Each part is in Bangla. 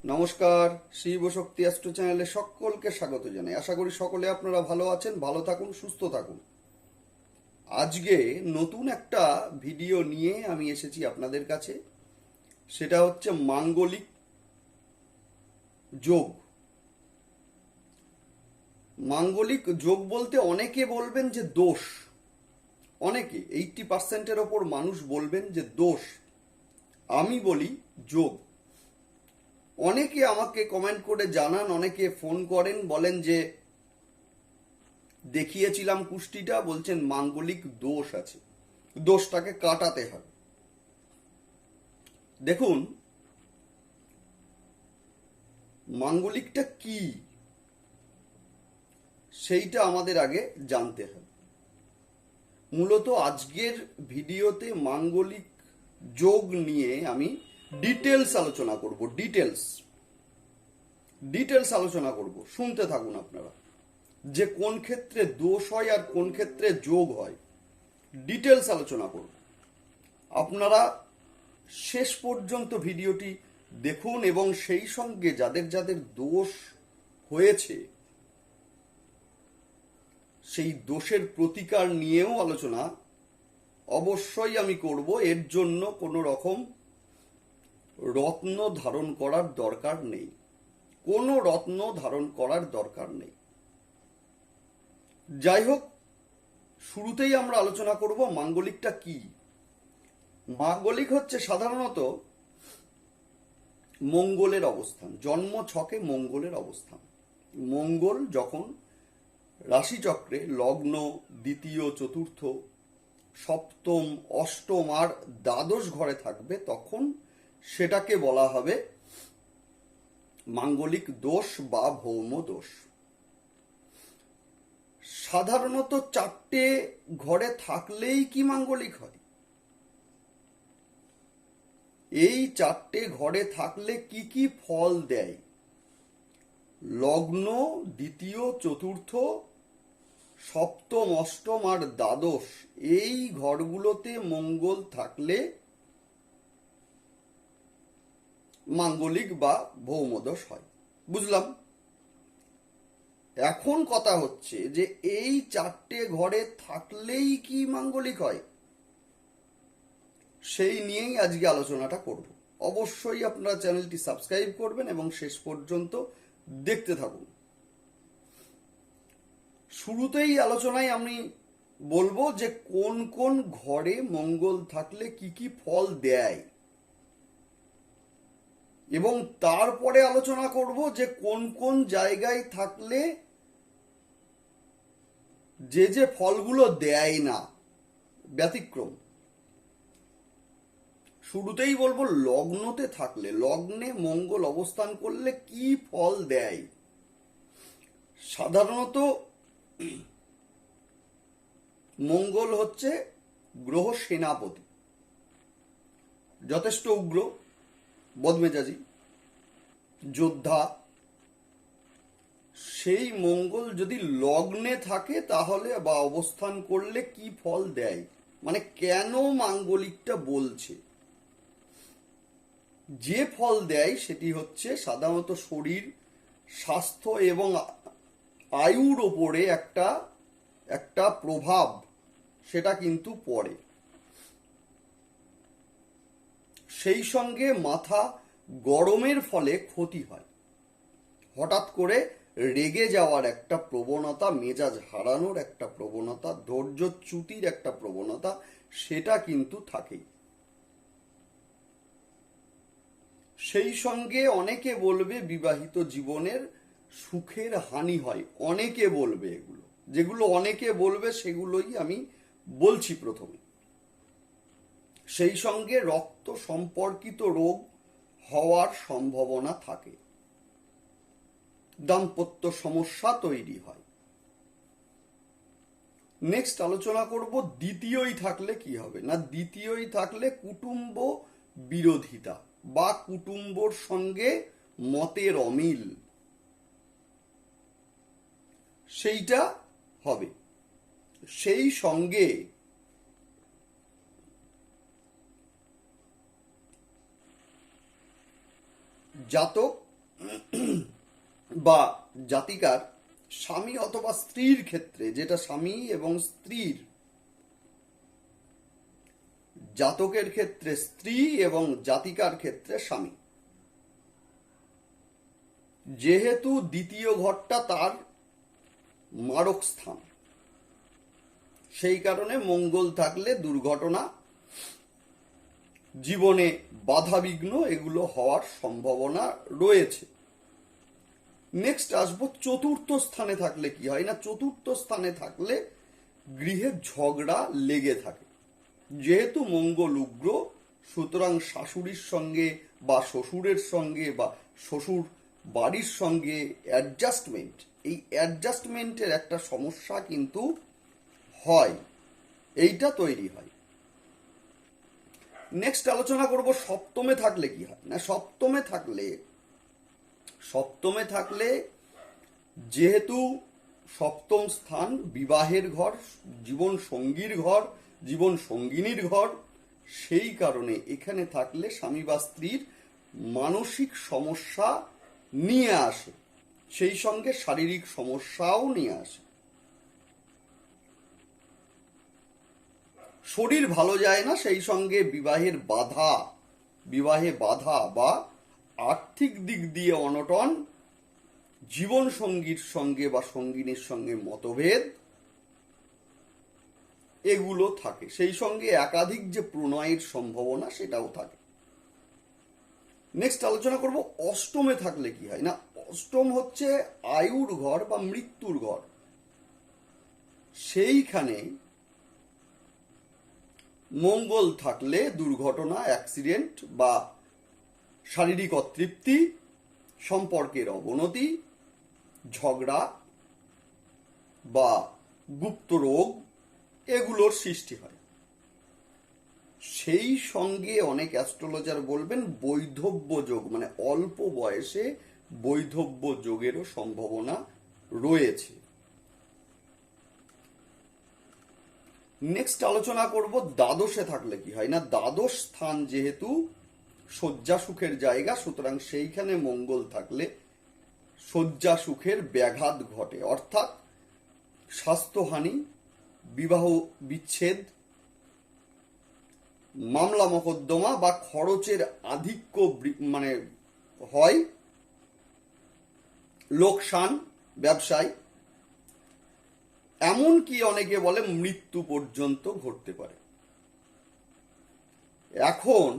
নমস্কার, শিব শক্তি অ্যাস্ট্রো চ্যানেলে সকলকে স্বাগত জানাই। আশা করি সকলে আপনারা ভালো আছেন, ভালো থাকুন, সুস্থ থাকুন। আজকে নতুন একটা ভিডিও নিয়ে আমি এসেছি আপনাদের কাছে। সেটা হচ্ছে মাঙ্গলিক যোগ। মাঙ্গলিক যোগ বলতে অনেকে বলবেন যে দোষ, অনেকে 80%-এর ওপর মানুষ বলবেন যে দোষ। আমি বলি যোগ। অনেকে আমাকে কমেন্ট করে জানান, অনেকে ফোন করেন, বলেন যে দেখিয়েছিলাম কুষ্টিটা, বলছেন মাঙ্গলিক দোষ আছে, দোষটাকে কাটাতে হবে। দেখুন, মাঙ্গলিকটা কি সেইটা আমাদের আগে জানতে হবে। মূলত আজকের ভিডিওতে মাঙ্গলিক যোগ নিয়ে আমি ডিটেলস আলোচনা করব। ডিটেলস আলোচনা করব, শুনতে থাকুন আপনারা, যে কোন ক্ষেত্রে দোষ হয় আর কোন ক্ষেত্রে যোগ হয়। ডিটেলস আলোচনা করব। আপনারা শেষ পর্যন্ত ভিডিওটি দেখুন এবং সেই সঙ্গে যাদের যাদের দোষ হয়েছে সেই দোষের প্রতিকার নিয়েও আলোচনা অবশ্যই আমি করব। এর জন্য কোনো রকম রত্ন ধারণ করার দরকার নেই, কোনো রত্ন ধারণ করার দরকার নেই। যাই হোক, শুরুতেই আমরা আলোচনা করব মাঙ্গলিকটা কি। মাঙ্গলিক হচ্ছে সাধারণত মঙ্গলের অবস্থান, জন্ম ছকে মঙ্গলের অবস্থান। মঙ্গল যখন রাশিচক্রে লগ্ন, দ্বিতীয়, চতুর্থ, সপ্তম, অষ্টম আর দ্বাদশ ঘরে থাকবে, তখন সেটাকে বলা হবে মাঙ্গলিক দোষ বা ভৌম দোষ। সাধারণত 4টে ঘরে থাকলেই কি মাঙ্গলিক হয়? এই 4টে ঘরে থাকলে কি কি ফল দেয়? লগ্ন, দ্বিতীয়, চতুর্থ, সপ্তম, অষ্টম আর দ্বাদশ, এই ঘরগুলোতে মঙ্গল থাকলে মাঙ্গলিক বা ভৌমদোষ হয়। বুঝলাম। এখন কথা হচ্ছে যে এই 4টে ঘরে থাকলেই কি মাঙ্গলিক হয়, সেই নিয়েই আজকে আলোচনাটা করব। অবশ্যই আপনারা চ্যানেলটি সাবস্ক্রাইব করবেন এবং শেষ পর্যন্ত দেখতে থাকুন। শুরুতেই আলোচনায় আমি বলবো যে কোন কোন ঘরে মঙ্গল থাকলে কি কি ফল দেয়, এবং তারপরে আলোচনা করব যে কোন কোন জায়গায় থাকলে যে যে ফলগুলো দেয় না, ব্যতিক্রম। শুরুতেই বলবো লগ্নতে থাকলে, লগ্নে মঙ্গল অবস্থান করলে কি ফল দেয়। সাধারণত মঙ্গল হচ্ছে গ্রহ সেনাপতি, যথেষ্ট উগ্র, বদমেজাজি, যোদ্ধা। সেই মঙ্গল যদি লগ্নে থাকে তাহলে বা অবস্থান করলে কি ফল দেয়, মানে কেন মাঙ্গলিকটা বলছে। যে ফল দেয় সেটি হচ্ছে সাধারণত শরীর, স্বাস্থ্য এবং আয়ুর ওপরে একটা একটা প্রভাব সেটা কিন্তু পড়ে। সেই সঙ্গে মাথা গরমের ফলে ক্ষতি হয়, হঠাৎ করে রেগে যাওয়ার একটা প্রবণতা, মেজাজ হারানোর একটা প্রবণতা, ধৈর্যচ্যুতির একটা প্রবণতা, সেটা কিন্তু থাকেই। সেই সঙ্গে অনেকে বলবে বিবাহিত জীবনের সুখের হানি হয়, অনেকে বলবে। এগুলো যেগুলো অনেকে বলবে সেগুলোই আমি বলছি প্রথমে। সেই সঙ্গে রক্ত সম্পর্কিত রোগ হওয়ার সম্ভাবনা থাকে, দাম্পত্য সমস্যা তৈরি হয়। নেক্সট আলোচনা করব দ্বিতীয়ই থাকলে কি হবে। না, দ্বিতীয়ই থাকলে কুটুম্ব বিরোধিতা বা কুটুম্বর সঙ্গে মতের অমিল, সেইটা হবে। সেই সঙ্গে জাতক বা জাতিকার স্বামী অথবা স্ত্রীর ক্ষেত্রে, যেটা স্বামী এবং স্ত্রীর, জাতকের ক্ষেত্রে স্ত্রী এবং জাতিকার ক্ষেত্রে স্বামী, যেহেতু দ্বিতীয় ঘরটা তার মারক স্থান, সেই কারণে মঙ্গল থাকলে দুর্ঘটনা, জীবনে বাধাবিঘ্ন এগুলো হওয়ার সম্ভাবনা রয়েছে। নেক্সট আসবো চতুর্থ স্থানে থাকলে কি হয় না, চতুর্থ স্থানে থাকলে গৃহে ঝগড়া লেগে থাকে। যেহেতু মঙ্গল উগ্র, সুতরাং শাশুড়ির সঙ্গে বা শ্বশুরের সঙ্গে বা শ্বশুর বাড়ির সঙ্গে অ্যাডজাস্টমেন্ট, এই অ্যাডজাস্টমেন্টের একটা সমস্যা কিন্তু হয়, এইটা তৈরি হয়। নেক্সট আলোচনা করব সপ্তমে থাকলে কি হয় না। সপ্তমে থাকলে যেহেতু সপ্তম স্থান বিবাহের ঘর, জীবন সঙ্গীর ঘর, জীবন সঙ্গিনীর ঘর, সেই কারণে এখানে থাকলে স্বামী বা স্ত্রীর মানসিক সমস্যা নিয়ে আসে, সেই সঙ্গে শারীরিক সমস্যাও নিয়ে আসে। শরীর ভালো যায় না, সেই সঙ্গে বিবাহে বাধা বা আর্থিক দিক দিয়ে অনটন, জীবন সঙ্গীর সঙ্গে বা সঙ্গিনীর সঙ্গে মতভেদ, এগুলো থাকে। সেই সঙ্গে একাধিক যে প্রণয়ের সম্ভাবনা সেটাও থাকে। নেক্সট আলোচনা করব অষ্টমে থাকলে কি হয় না। অষ্টম হচ্ছে আয়ুর ঘর বা মৃত্যুর ঘর। সেইখানে মঙ্গল থাকলে দুর্ঘটনা, অ্যাক্সিডেন্ট বা শারীরিক অতৃপ্তি, সম্পর্কের অবনতি, ঝগড়া বা গুপ্ত রোগ, এগুলোর সৃষ্টি হয়। সেই সঙ্গে অনেক অ্যাস্ট্রোলজার বলবেন বৈধব্য যোগ, মানে অল্প বয়সে বৈধব্য যোগেরও সম্ভাবনা রয়েছে। নেক্সট আলোচনা করব দ্বাদশে থাকলে কি হয় না। দ্বাদশ স্থান যেহেতু শয্যা সুখের জায়গা, সুতরাং সেইখানে মঙ্গল থাকলে শয্যা সুখের ব্যাঘাত ঘটে, অর্থাৎ স্বাস্থ্যহানি, বিবাহ বিচ্ছেদ, মামলা মকদ্দমা বা খরচের আধিক্য মানে হয়, লোকসান ব্যবসায়, এমনকি অনেকে বলে মৃত্যু পর্যন্ত ঘটতে পারে। এখন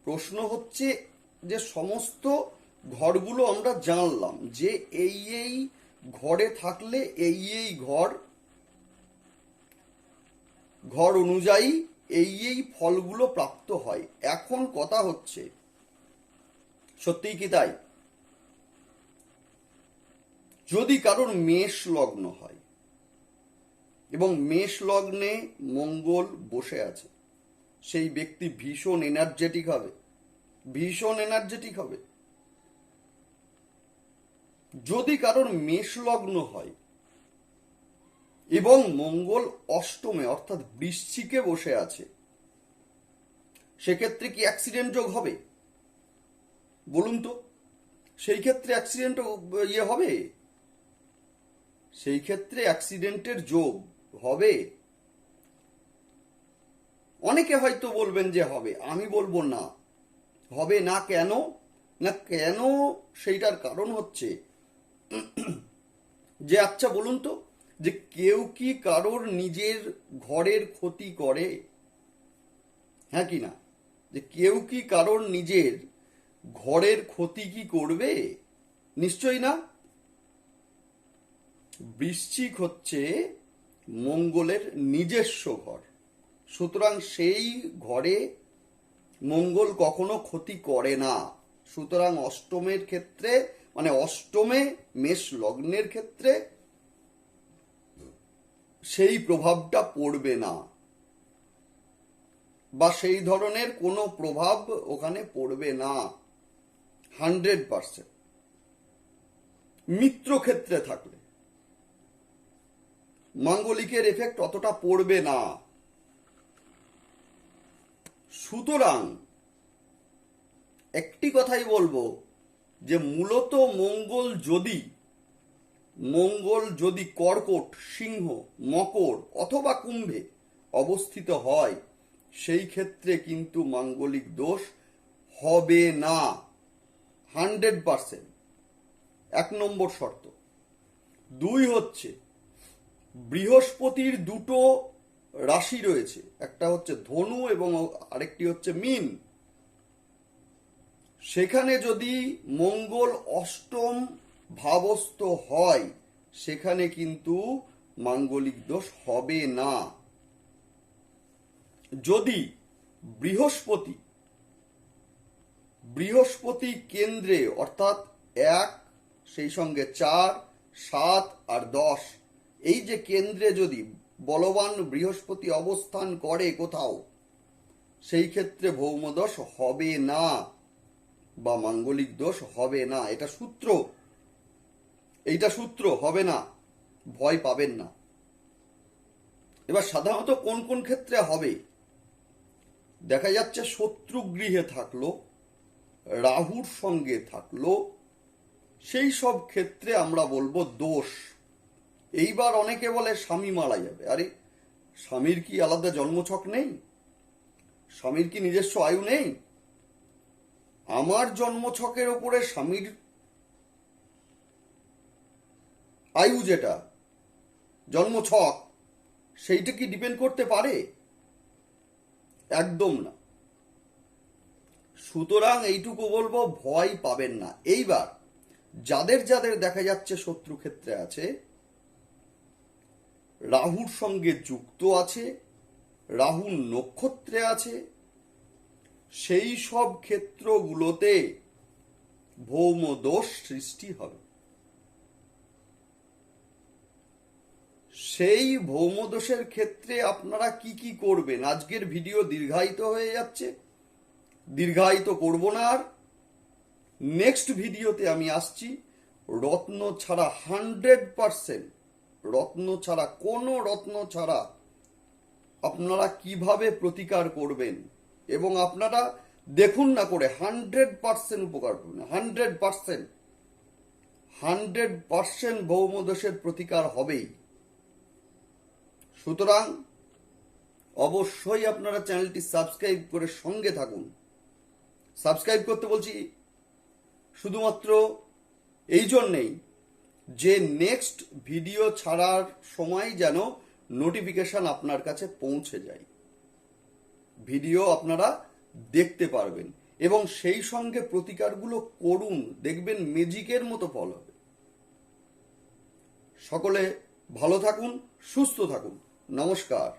প্রশ্ন হচ্ছে যে সমস্ত ঘরগুলো আমরা জানলাম যে এই ঘরে থাকলে এই ঘর অনুযায়ী এই ফলগুলো প্রাপ্ত হয়। এখন কথা হচ্ছে সত্যিই কি তাই? যদি কারোর মেষ লগ্ন হয় এবং মেষ লগ্নে মঙ্গল বসে আছে, সেই ব্যক্তি ভীষণ এনার্জেটিক হবে। যদি কারোর মেষ লগ্ন হয় এবং মঙ্গল অষ্টমে অর্থাৎ বৃশ্চিকে বসে আছে, সেক্ষেত্রে কি অ্যাক্সিডেন্ট যোগ হবে? বলুন তো, সেই ক্ষেত্রে অ্যাক্সিডেন্ট হবে? সেই ক্ষেত্রে অ্যাক্সিডেন্টের যোগ হবে? অনেকে হয়তো বলবেন যে হবে, আমি বলবো না, হবে না। কেন না, কেন সেইটার কারণ হচ্ছে যে আচ্ছা বলুন তো, যে কেউ কি কারোর নিজের ঘরের ক্ষতি করে? হ্যাঁ কি না? যে কেউ কি কারোর নিজের ঘরের ক্ষতি কি করবে? নিশ্চয়ই না। বৃশ্চিক হচ্ছে মঙ্গলের নিজস্ব ঘর, সুতরাং সেই ঘরে মঙ্গল কখনো ক্ষতি করে না। সুতরাং অষ্টমের ক্ষেত্রে, মানে অষ্টমে মেষ লগ্নের ক্ষেত্রে সেই প্রভাবটা পড়বে না, বা সেই ধরনের কোনো প্রভাব ওখানে পড়বে না 100%। মিত্র ক্ষেত্রে থাকলে মাঙ্গলিকের এফেক্ট অতটা পড়বে না। সুতরাং একটি কথাই বলবো যে মূলত মঙ্গল যদি কর্কট, সিংহ, মকর অথবা কুম্ভে অবস্থিত হয়, সেই ক্ষেত্রে কিন্তু মাঙ্গলিক দোষ হবে না 100%। 1 নম্বর শর্ত। 2 হচ্ছে বৃহস্পতির দুটো রাশি রয়েছে, একটা হচ্ছে ধনু এবং আরেকটি হচ্ছে মীন। সেখানে যদি মঙ্গল অষ্টম ভাবস্থ হয়, সেখানে কিন্তু মাঙ্গলিক দোষ হবে না। যদি বৃহস্পতি কেন্দ্রে অর্থাৎ 1, সেই সঙ্গে 4, 7 আর 10, এই যে কেন্দ্রে যদি বলবান বৃহস্পতি অবস্থান করে কোথাও, সেই ক্ষেত্রে ভৌমদোষ হবে না বা মাঙ্গলিক দোষ হবে না। এইটা সূত্র হবে না, ভয় পাবেন না। এবার সাধারণত কোন কোন ক্ষেত্রে হবে? দেখা যাচ্ছে শত্রু গৃহে থাকলো, রাহুর সঙ্গে থাকলো, সেই সব ক্ষেত্রে আমরা বলবো দোষ। এইবার অনেকে বলে স্বামী মারা যাবে। আরে, স্বামীর কি আলাদা জন্মছক নেই? স্বামীর কি নিজস্ব আয়ু নেই? আমার জন্মছকের উপরে স্বামীর আয়ু, যেটা জন্মছক, সেইটা কি ডিপেন্ড করতে পারে? একদম না। সুতরাং এইটুকু বলবো, ভয় পাবেন না। এইবার যাদের দেখা যাচ্ছে শত্রু ক্ষেত্রে আছে, রাহুর সঙ্গে যুক্ত আছে, রাহুর নক্ষত্রে আছে, সেই সব ক্ষেত্রগুলোতে ভৌম দোষ সৃষ্টি হবে। সেই ভৌম দোষের ক্ষেত্রে আপনারা কি কি করবেন? আজকের ভিডিও দীর্ঘায়িত হয়ে যাচ্ছে, দীর্ঘায়িত করব না আর। নেক্সট ভিডিওতে আমি আসছি রত্ন ছাড়া 100%, রত্ন ছাড়া আপনারা কিভাবে প্রতিকার করবেন, এবং আপনারা দেখুন না করে 100% উপকার করবেন। 100% ভৌমদোষের প্রতিকার হবেই। সুতরাং অবশ্যই আপনারা চ্যানেলটি সাবস্ক্রাইব করে সঙ্গে থাকুন। সাবস্ক্রাইব করতে বলছি শুধুমাত্র এই জন্যেই যে নেক্সট ভিডিও ছাড়ার সময় যেন নোটিফিকেশন আপনার কাছে পৌঁছে যায়, ভিডিও আপনারা দেখতে পারবেন, এবং সেই সঙ্গে প্রতিকারগুলো করুন, দেখবেন ম্যাজিকের মতো ফল হবে। সকলে ভালো থাকুন, সুস্থ থাকুন। নমস্কার।